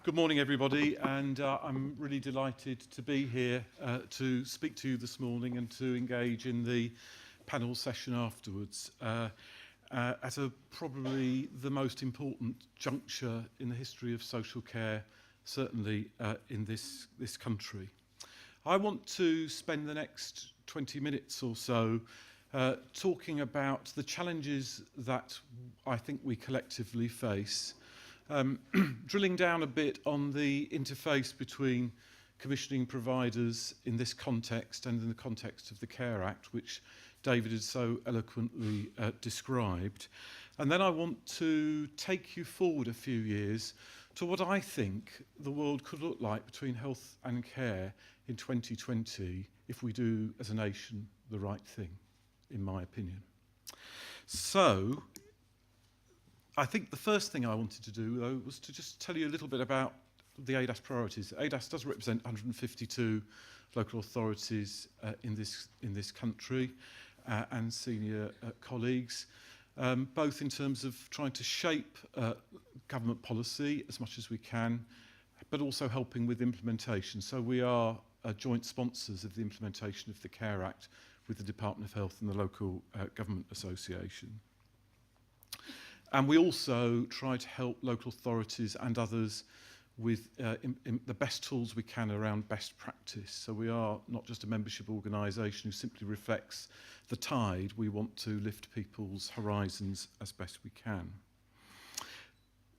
Good morning, everybody, and I'm really delighted to be here to speak to you this morning and to engage in the panel session afterwards at probably the most important juncture in the history of social care, certainly in this country. I want to spend the next 20 minutes or so talking about the challenges that I think we collectively face. Drilling down a bit on the interface between commissioning providers in this context and in the context of the Care Act, which David has so eloquently described. And then I want to take you forward a few years to what I think the world could look like between health and care in 2020 if we do, as a nation, the right thing, in my opinion. So, I think the first thing I wanted to do, though, was to just tell you a little bit about the ADASS priorities. ADASS does represent 152 local authorities in this country and senior colleagues, both in terms of trying to shape government policy as much as we can, but also helping with implementation. So we are joint sponsors of the implementation of the Care Act with the Department of Health and the Local Government Association. And we also try to help local authorities and others with the best tools we can around best practice. So we are not just a membership organisation who simply reflects the tide. We want to lift people's horizons as best we can.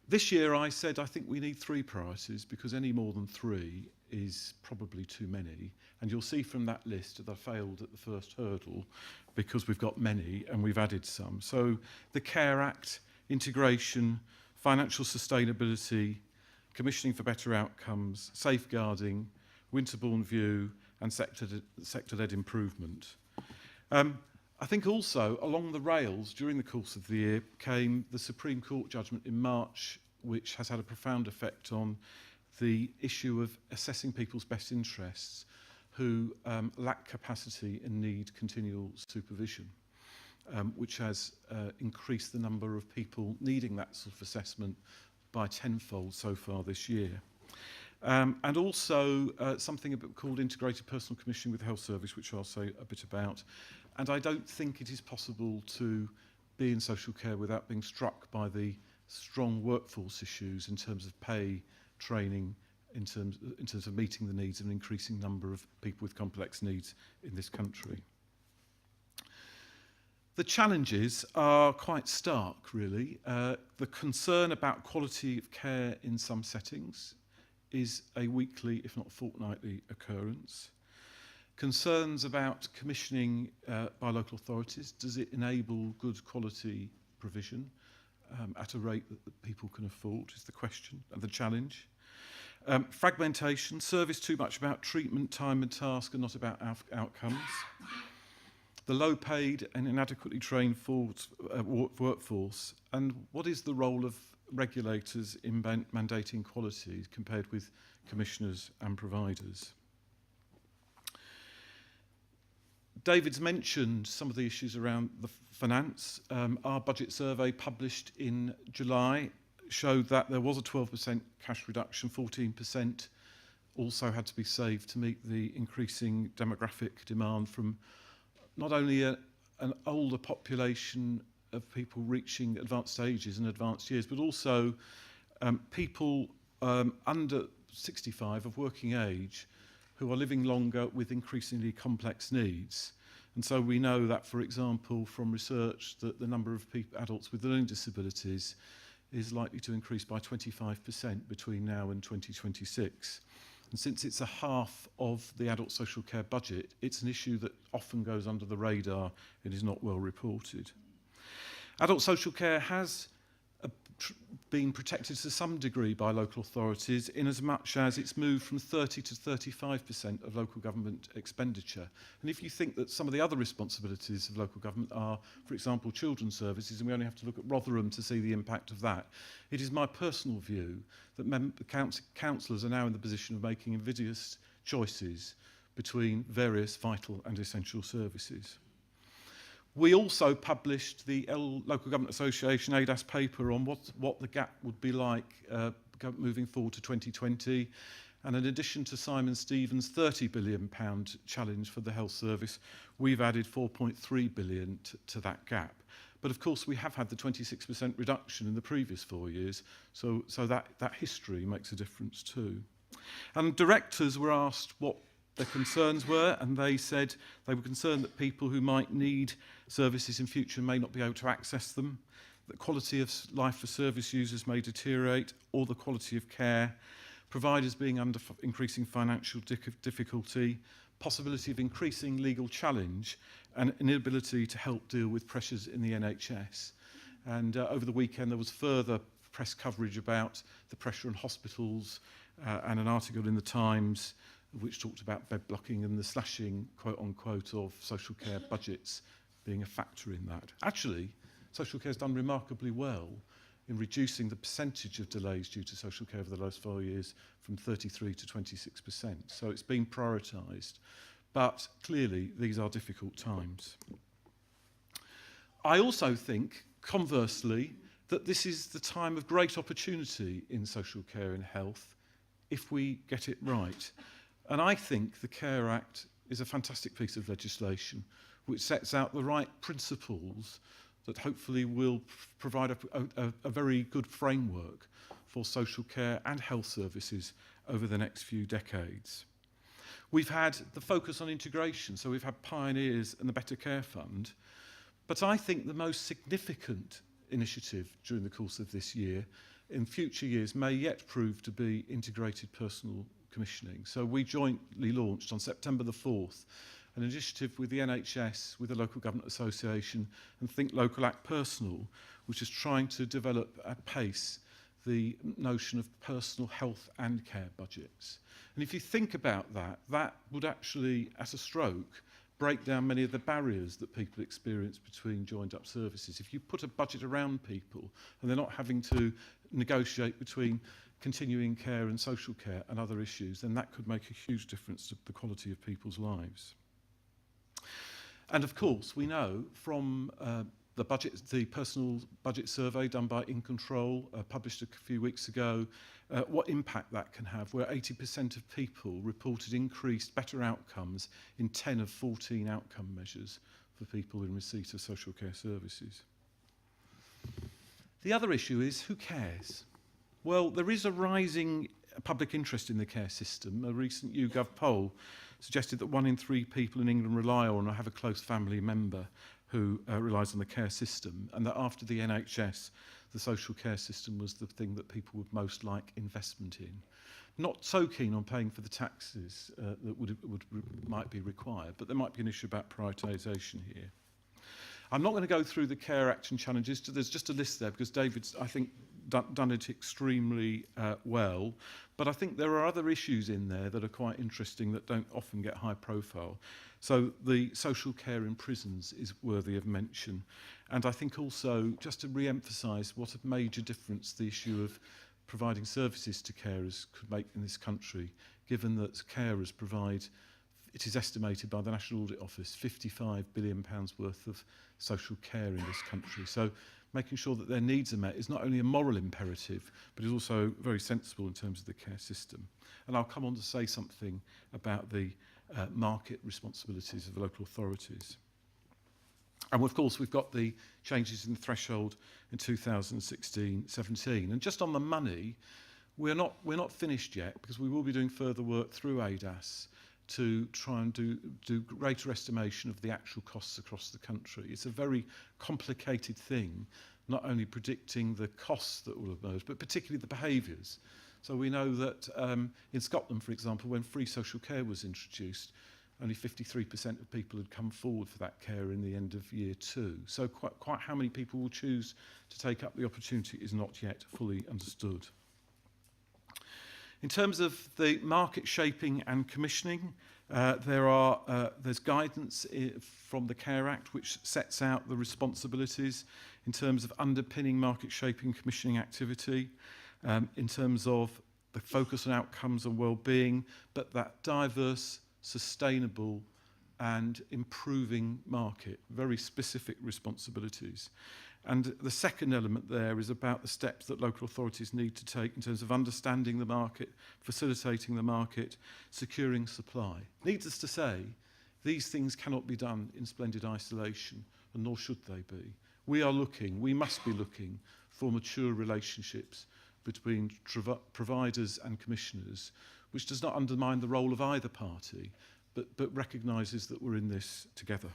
This year I said I think we need 3 priorities because any more than 3 is probably too many. And you'll see from that list that I failed at the first hurdle because we've got many and we've added some. So the Care Act, integration, financial sustainability, commissioning for better outcomes, safeguarding, Winterbourne view, and sector-led improvement. I think also along the rails during the course of the year came the Supreme Court judgment in March, which has had a profound effect on the issue of assessing people's best interests who lack capacity and need continual supervision. Which has increased the number of people needing that sort of assessment by tenfold so far this year. And also something called integrated personal commissioning with the health service, which I'll say a bit about. And I don't think it is possible to be in social care without being struck by the strong workforce issues in terms of pay, training, in terms of meeting the needs of an increasing number of people with complex needs in this country. The challenges are quite stark, really. The concern about quality of care in some settings is a weekly, if not fortnightly, occurrence. Concerns about commissioning by local authorities. Does it enable good quality provision at a rate that people can afford is the question and the challenge. Fragmentation, service too much about treatment, time and task and not about outcomes. The low-paid and inadequately trained workforce, and what is the role of regulators in mandating quality compared with commissioners and providers? David's mentioned some of the issues around the finance. Our budget survey published in July showed that there was a 12% cash reduction, 14% also had to be saved to meet the increasing demographic demand from not only an older population of people reaching advanced ages and advanced years, but also people under 65 of working age who are living longer with increasingly complex needs. And so we know that, for example, from research, that the number of adults with learning disabilities is likely to increase by 25% between now and 2026. And since it's a half of the adult social care budget, it's an issue that often goes under the radar and is not well reported. Adult social care has been protected to some degree by local authorities in as much as it's moved from 30 to 35% of local government expenditure. And if you think that some of the other responsibilities of local government are, for example, children's services, and we only have to look at Rotherham to see the impact of that, it is my personal view that councillors are now in the position of making invidious choices between various vital and essential services. We also published the Local Government Association ADASS paper on what the gap would be like moving forward to 2020. And in addition to Simon Stevens' £30 billion challenge for the health service, we've added 4.3 billion to that gap. But of course, we have had the 26% reduction in the previous 4 years, so that history makes a difference too. And directors were asked what their concerns were, and they said they were concerned that people who might need services in future may not be able to access them, that quality of life for service users may deteriorate, or the quality of care, providers being under increasing financial difficulty, possibility of increasing legal challenge, and an inability to help deal with pressures in the NHS. And over the weekend there was further press coverage about the pressure on hospitals and an article in the Times which talked about bed blocking and the slashing, quote unquote, of social care budgets being a factor in that. Actually, social care has done remarkably well in reducing the percentage of delays due to social care over the last 4 years from 33 to 26%. So it's been prioritised. But clearly, these are difficult times. I also think, conversely, that this is the time of great opportunity in social care and health if we get it right. And I think the Care Act is a fantastic piece of legislation which sets out the right principles that hopefully will provide a very good framework for social care and health services over the next few decades. We've had the focus on integration, so we've had Pioneers and the Better Care Fund, but I think the most significant initiative during the course of this year in future years may yet prove to be integrated personal commissioning. So we jointly launched on September the 4th an initiative with the NHS, with the Local Government Association and Think Local Act Personal, which is trying to develop at pace the notion of personal health and care budgets. And if you think about that, that would actually, at a stroke, break down many of the barriers that people experience between joined up services. If you put a budget around people and they're not having to negotiate between continuing care and social care and other issues, then that could make a huge difference to the quality of people's lives. And of course, we know from the personal budget survey done by In Control, published a few weeks ago, what impact that can have, where 80% of people reported increased better outcomes in 10 of 14 outcome measures for people in receipt of social care services. The other issue is, who cares? Well, there is a rising public interest in the care system. A recent YouGov poll suggested that 1 in 3 people in England rely on or have a close family member who relies on the care system, and that after the NHS, the social care system was the thing that people would most like investment in. Not so keen on paying for the taxes that might be required, but there might be an issue about prioritisation here. I'm not going to go through the Care Act and challenges. There's just a list there because David's, I think, done it extremely well. But I think there are other issues in there that are quite interesting that don't often get high profile. So the social care in prisons is worthy of mention. And I think also, just to re-emphasise what a major difference the issue of providing services to carers could make in this country, given that carers provide, it is estimated by the National Audit Office, £55 billion worth of social care in this country. So making sure that their needs are met is not only a moral imperative, but is also very sensible in terms of the care system. And I'll come on to say something about the market responsibilities of the local authorities. And of course, we've got the changes in the threshold in 2016-17. And just on the money, we're not finished yet, because we will be doing further work through ADASS to try and do greater estimation of the actual costs across the country. It's a very complicated thing, not only predicting the costs that will emerge, but particularly the behaviours. So we know that in Scotland, for example, when free social care was introduced, only 53% of people had come forward for that care in the end of year 2. So quite how many people will choose to take up the opportunity is not yet fully understood. In terms of the market shaping and commissioning, there's guidance from the Care Act which sets out the responsibilities in terms of underpinning market shaping commissioning activity, in terms of the focus on outcomes and well-being, but that diverse, sustainable and improving market, very specific responsibilities. And the second element there is about the steps that local authorities need to take in terms of understanding the market, facilitating the market, securing supply. Needless to say, these things cannot be done in splendid isolation, and nor should they be. We must be looking for mature relationships between providers and commissioners, which does not undermine the role of either party, but recognises that we're in this together.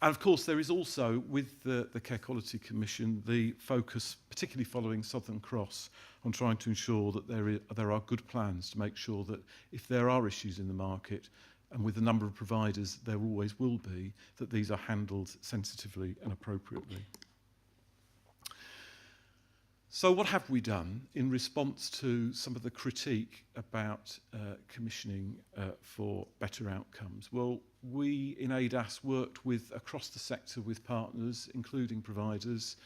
And of course, there is also, with the Care Quality Commission, the focus, particularly following Southern Cross, on trying to ensure that there are good plans to make sure that if there are issues in the market, and with the number of providers there always will be, that these are handled sensitively and appropriately. So what have we done in response to some of the critique about commissioning for better outcomes? Well, we in ADASS worked across the sector with partners, including providers,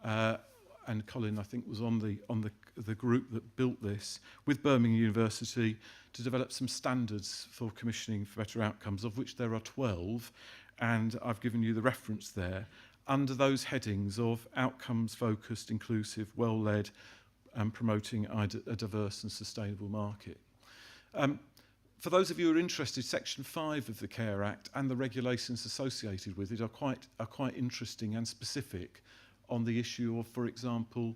and Colin, I think, was on the group that built this, with Birmingham University, to develop some standards for commissioning for better outcomes, of which there are 12, and I've given you the reference there, under those headings of outcomes-focused, inclusive, well-led, and promoting a diverse and sustainable market. For those of you who are interested, Section 5 of the Care Act and the regulations associated with it are quite interesting and specific on the issue of, for example,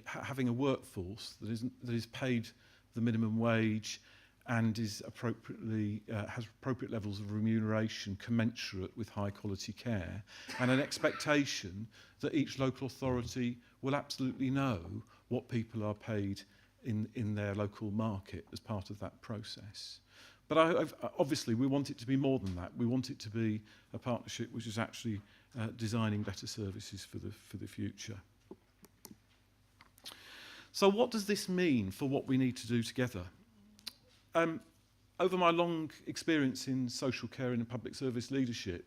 having a workforce that is paid the minimum wage and is has appropriate levels of remuneration commensurate with high quality care, and an expectation that each local authority will absolutely know what people are paid in their local market as part of that process. But obviously we want it to be more than that. We want it to be a partnership which is actually designing better services for the future. So what does this mean for what we need to do together? Over my long experience in social care and in public service leadership,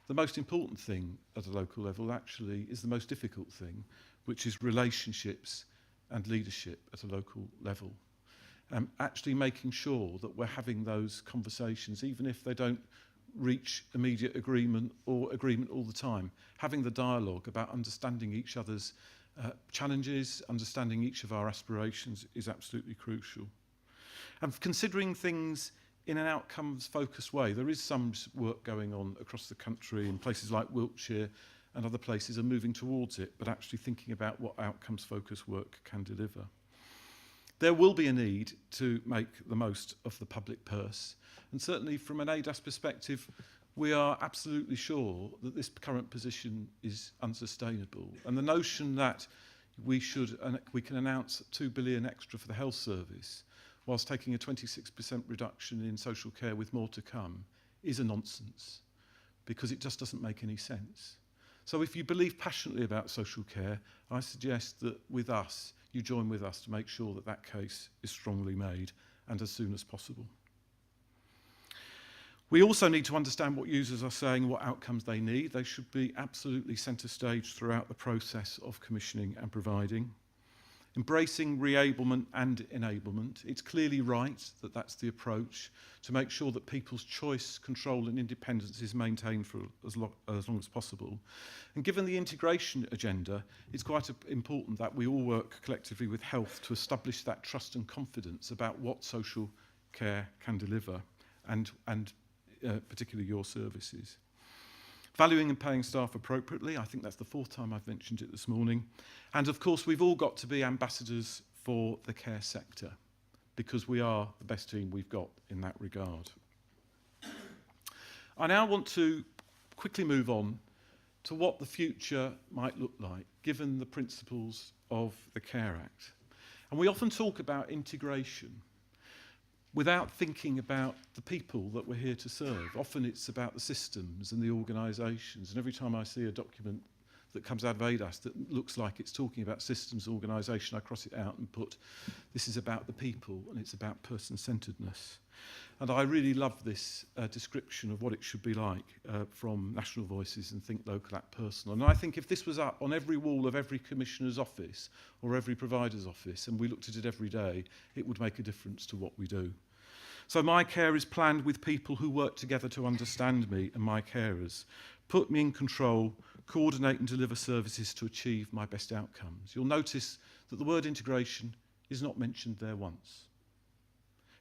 the most important thing at a local level actually is the most difficult thing, which is relationships and leadership at a local level. Actually making sure that we're having those conversations, even if they don't reach immediate agreement or agreement all the time. Having the dialogue about understanding each other's challenges, understanding each of our aspirations is absolutely crucial. And considering things in an outcomes-focused way, there is some work going on across the country in places like Wiltshire, and other places are moving towards it, but actually thinking about what outcomes-focused work can deliver. There will be a need to make the most of the public purse, and certainly from an ADASS perspective, we are absolutely sure that this current position is unsustainable. And the notion that we can announce 2 billion extra for the health service, whilst taking a 26% reduction in social care with more to come, is a nonsense, because it just doesn't make any sense. So if you believe passionately about social care, I suggest that with us, you join with us to make sure that that case is strongly made, and as soon as possible. We also need to understand what users are saying, what outcomes they need. They should be absolutely centre stage throughout the process of commissioning and providing. Embracing reablement and enablement. It's clearly right that that's the approach, to make sure that people's choice, control and independence is maintained for as long as possible. And given the integration agenda, it's quite important that we all work collectively with health to establish that trust and confidence about what social care can deliver, and particularly your services. Valuing and paying staff appropriately. I think that's the 4th time I've mentioned it this morning. And of course, we've all got to be ambassadors for the care sector, because we are the best team we've got in that regard. I now want to quickly move on to what the future might look like, given the principles of the Care Act. And we often talk about integration without thinking about the people that we're here to serve. Often it's about the systems and the organisations, and every time I see a document that comes out of ADASS that looks like it's talking about systems organisation, I cross it out and put, this is about the people and it's about person-centredness. And I really love this description of what it should be like from National Voices and Think Local, Act Personal. And I think if this was up on every wall of every commissioner's office or every provider's office, and we looked at it every day, it would make a difference to what we do. So my care is planned with people who work together to understand me and my carers, put me in control, coordinate and deliver services to achieve my best outcomes. You'll notice that the word integration is not mentioned there once.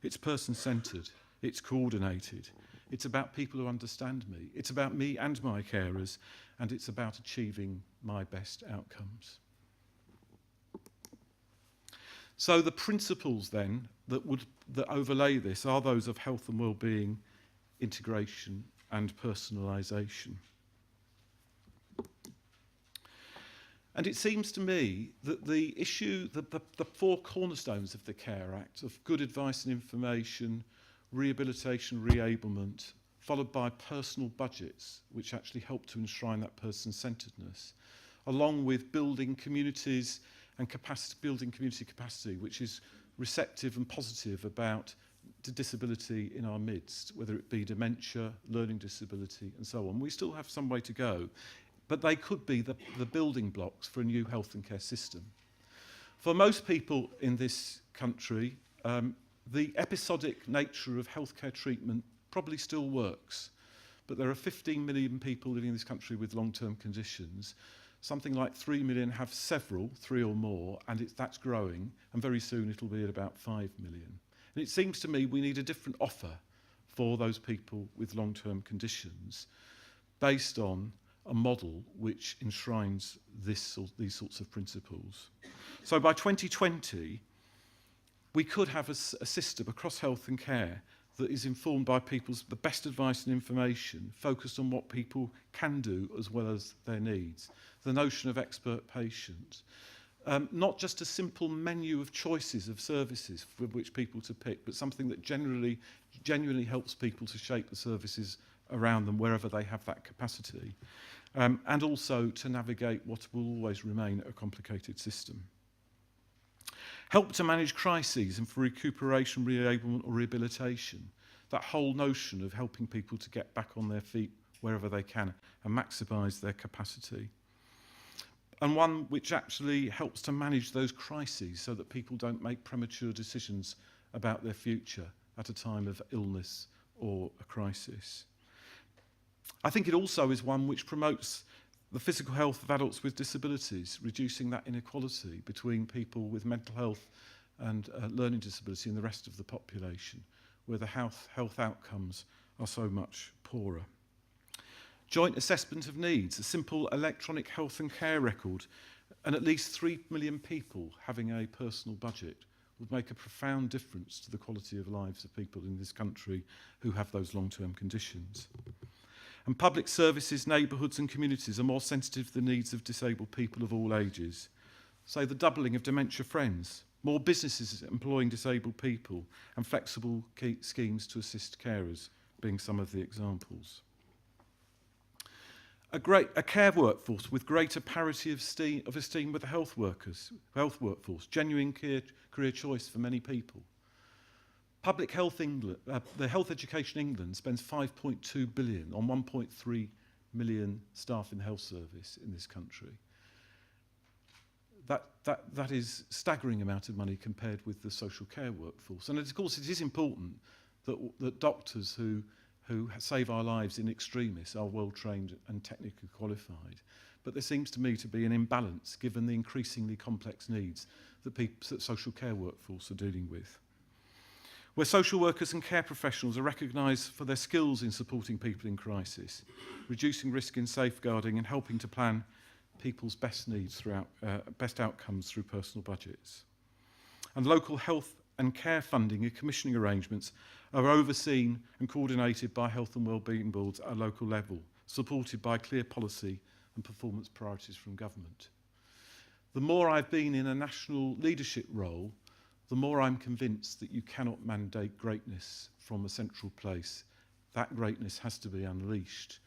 It's person-centred, it's coordinated, it's about people who understand me, it's about me and my carers, and it's about achieving my best outcomes. So the principles then that overlay this are those of health and well-being, integration and personalisation. And it seems to me that the issue, the four cornerstones of the Care Act of good advice and information, rehabilitation, re-ablement, followed by personal budgets, which actually help to enshrine that person-centredness, along with building communities and building community capacity, which is receptive and positive about the disability in our midst, whether it be dementia, learning disability, and so on. We still have some way to go, but they could be the building blocks for a new health and care system. For most people in this country, the episodic nature of healthcare treatment probably still works, but there are 15 million people living in this country with long-term conditions. Something like 3 million have several, 3 or more, and that's growing, and very soon it'll be at about 5 million. And it seems to me we need a different offer for those people with long-term conditions based on a model which enshrines these sorts of principles. So by 2020, we could have a system across health and care that is informed by the best advice and information, focused on what people can do as well as their needs. The notion of expert patient. Not just a simple menu of choices of services for which people to pick, but something that genuinely helps people to shape the services around them wherever they have that capacity. And also to navigate what will always remain a complicated system. Help to manage crises and for recuperation, re-ablement or rehabilitation. That whole notion of helping people to get back on their feet wherever they can and maximise their capacity. And one which actually helps to manage those crises so that people don't make premature decisions about their future at a time of illness or a crisis. I think it also is one which promotes the physical health of adults with disabilities, reducing that inequality between people with mental health and learning disability and the rest of the population, where the health outcomes are so much poorer. Joint assessment of needs, a simple electronic health and care record, and at least 3 million people having a personal budget would make a profound difference to the quality of lives of people in this country who have those long-term conditions. And public services, neighbourhoods and communities are more sensitive to the needs of disabled people of all ages. Say the doubling of dementia friends, more businesses employing disabled people, and flexible schemes to assist carers being some of the examples. A care workforce with greater parity of esteem with the health workforce, genuine career choice for many people. Public Health England, the Health Education England spends 5.2 billion on 1.3 million staff in the health service in this country. That is a staggering amount of money compared with the social care workforce. And of course it is important that doctors who save our lives in extremis are well trained and technically qualified. But there seems to me to be an imbalance given the increasingly complex needs that social care workforce are dealing with. Where social workers and care professionals are recognised for their skills in supporting people in crisis, reducing risk in safeguarding and helping to plan people's best needs best outcomes through personal budgets. And local health and care funding and commissioning arrangements are overseen and coordinated by health and wellbeing boards at a local level, supported by clear policy and performance priorities from government. The more I've been in a national leadership role, the more I'm convinced that you cannot mandate greatness from a central place. That greatness has to be unleashed.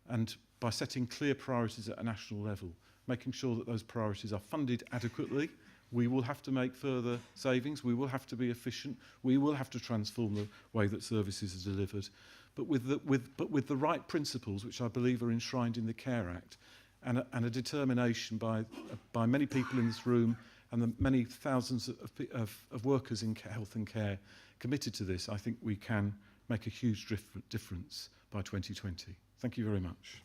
And by setting clear priorities at a national level, making sure that those priorities are funded adequately, we will have to make further savings, we will have to be efficient, we will have to transform the way that services are delivered, but with the right principles, which I believe are enshrined in the Care Act, and a determination by many people in this room and the many thousands of workers in health and care committed to this, I think we can make a huge difference by 2020. Thank you very much.